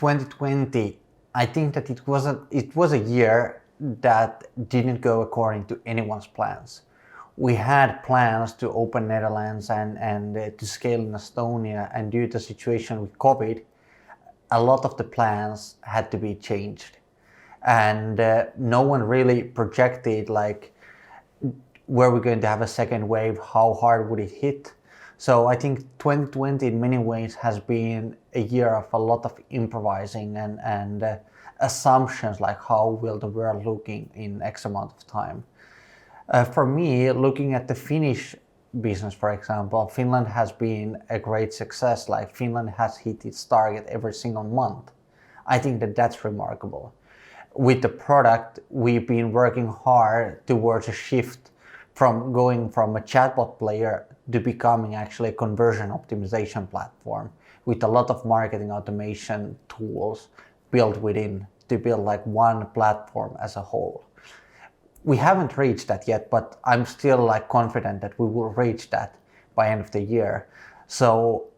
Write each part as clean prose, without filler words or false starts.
2020, I think that it was a year that didn't go according to anyone's plans. We had plans to open Netherlands and to scale in Estonia, and due to the situation with COVID, a lot of the plans had to be changed. And no one really projected like, were we going to have a second wave, how hard would it hit? So I think 2020 in many ways has been a year of a lot of improvising and assumptions like how will the world looking in X amount of time. For me, looking at the Finnish business, for example, Finland has been a great success. Like Finland has hit its target every single month. I think that that's remarkable. With the product, we've been working hard towards a shift from going from a chatbot player to becoming actually a conversion optimization platform with a lot of marketing automation tools built within to build like one platform as a whole. We haven't reached that yet, but I'm still like confident that we will reach that by end of the year. So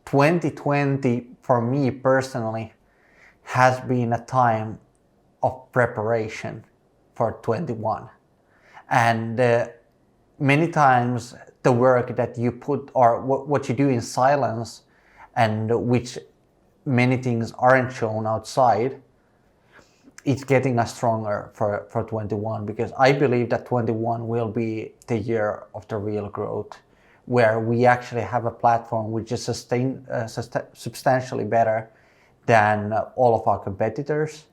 2020 for me personally has been a time of preparation for 21. And many times the work that you put or what you do in silence and which many things aren't shown outside, it's getting us stronger for 21, because I believe that 21 will be the year of the real growth, where we actually have a platform which is substantially better than all of our competitors,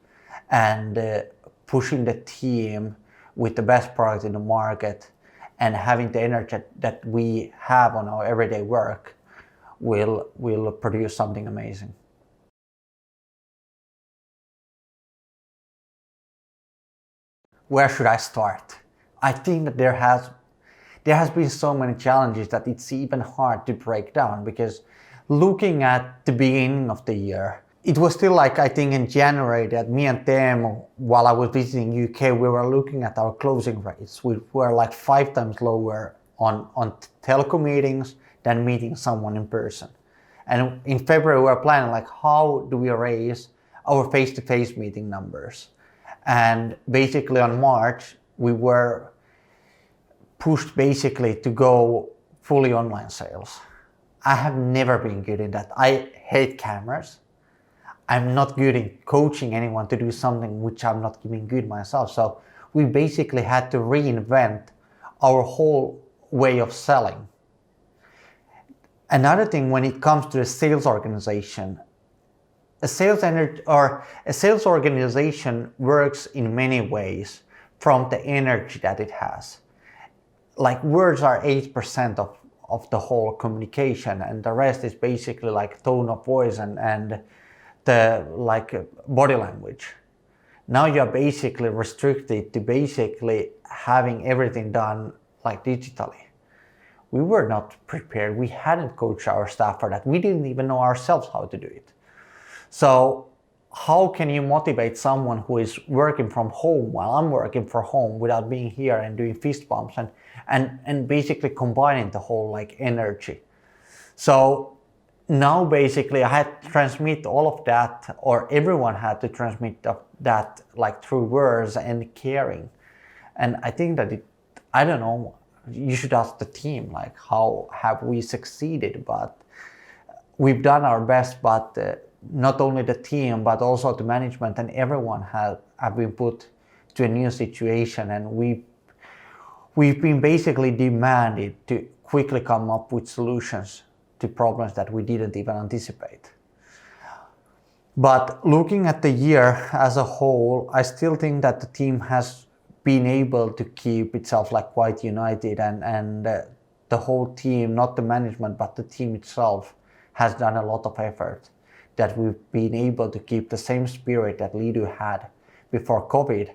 and pushing the team with the best product in the market and having the energy that we have on our everyday work will produce something amazing. Where should I start? I think that there has been so many challenges that it's even hard to break down, because looking at the beginning of the year, it was still like, I think in January that me and Teemu, while I was visiting UK, we were looking at our closing rates. We were like 5 times lower on telco meetings than meeting someone in person. And in February we were planning like, how do we raise our face-to-face meeting numbers? And basically on March, we were pushed basically to go fully online sales. I have never been good in that. I hate cameras. I'm not good in coaching anyone to do something which I'm not doing good myself. So we basically had to reinvent our whole way of selling. Another thing, when it comes to a sales organization, a sales organization works in many ways from the energy that it has. Like words are 8% of the whole communication, and the rest is basically like tone of voice and the like body language. Now you're basically restricted to basically having everything done like digitally. We were not prepared. We hadn't coached our staff for that. We didn't even know ourselves how to do it. So how can you motivate someone who is working from home while I'm working from home without being here and doing fist bumps and basically combining the whole like energy? So now basically I had to transmit all of that, or everyone had to transmit that like through words and caring. And I think that I don't know, you should ask the team like how have we succeeded, but we've done our best. But not only the team but also the management and everyone have been put to a new situation, and we've been basically demanded to quickly come up with solutions to problems that we didn't even anticipate. But looking at the year as a whole, I still think that the team has been able to keep itself like quite united, and the whole team, not the management but the team itself, has done a lot of effort, that we've been able to keep the same spirit that Leadoo had before COVID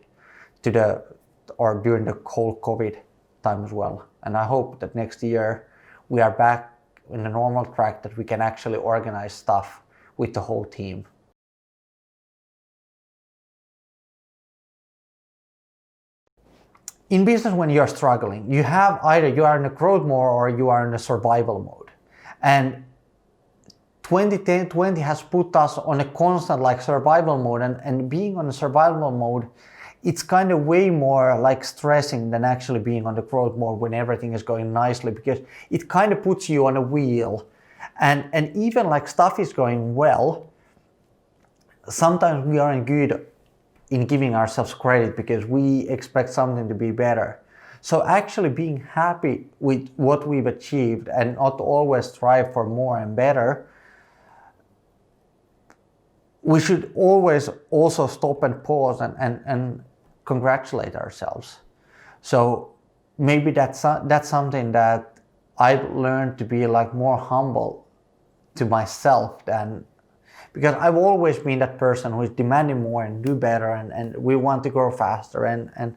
during the whole COVID time as well. And I hope that next year we are back in the normal track, that we can actually organize stuff with the whole team. In business, when you're struggling, you have either you are in a growth mode or you are in a survival mode. And 2020 has put us on a constant like survival mode, and being on a survival mode, it's kind of way more like stressing than actually being on the growth mode when everything is going nicely, because it kind of puts you on a wheel, and even like stuff is going well, sometimes we aren't good in giving ourselves credit because we expect something to be better. So actually being happy with what we've achieved and not always strive for more and better, we should always also stop and pause and congratulate ourselves. So maybe that's something that I've learned to be like more humble to myself than, because I've always been that person who is demanding more and do better, and we want to grow faster, and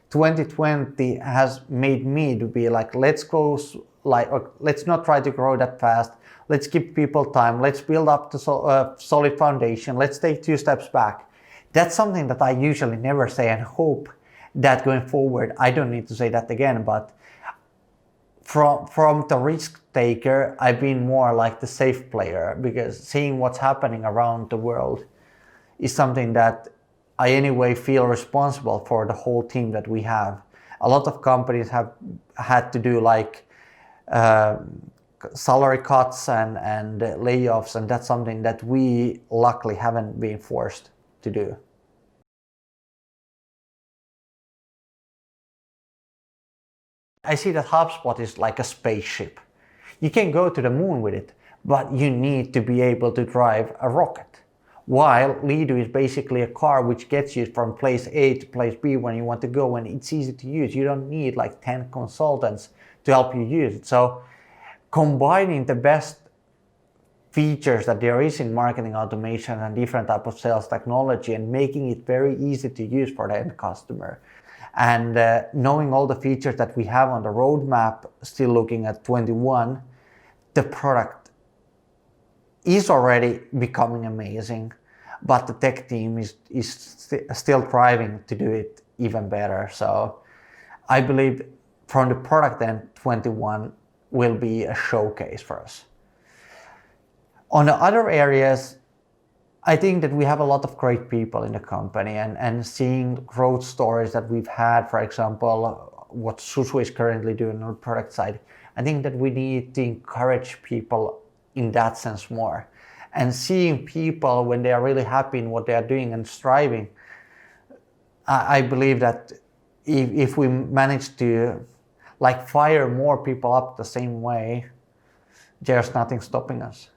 2020 has made me to be like, let's go or let's not try to grow that fast. Let's give people time. Let's build up the solid foundation. Let's take 2 steps back. That's something that I usually never say, and hope that going forward I don't need to say that again. But from the risk taker, I've been more like the safe player, because seeing what's happening around the world is something that I anyway feel responsible for the whole team that we have. A lot of companies have had to do like salary cuts and layoffs, and that's something that we luckily haven't been forced to do. I see that HubSpot is like a spaceship. You can go to the moon with it, but you need to be able to drive a rocket. While Leadoo is basically a car which gets you from place A to place B when you want to go, and it's easy to use. You don't need like 10 consultants to help you use it. So combining the best features that there is in marketing automation and different type of sales technology, and making it very easy to use for the end customer, and knowing all the features that we have on the roadmap, still looking at 21, the product is already becoming amazing, but the tech team is still striving to do it even better. So I believe from the product end, 21 will be a showcase for us. On the other areas, I think that we have a lot of great people in the company, and seeing growth stories that we've had, for example, what Susu is currently doing on the product side, I think that we need to encourage people in that sense more. And seeing people when they are really happy in what they are doing and striving, I believe that if we manage to like fire more people up the same way, there's nothing stopping us.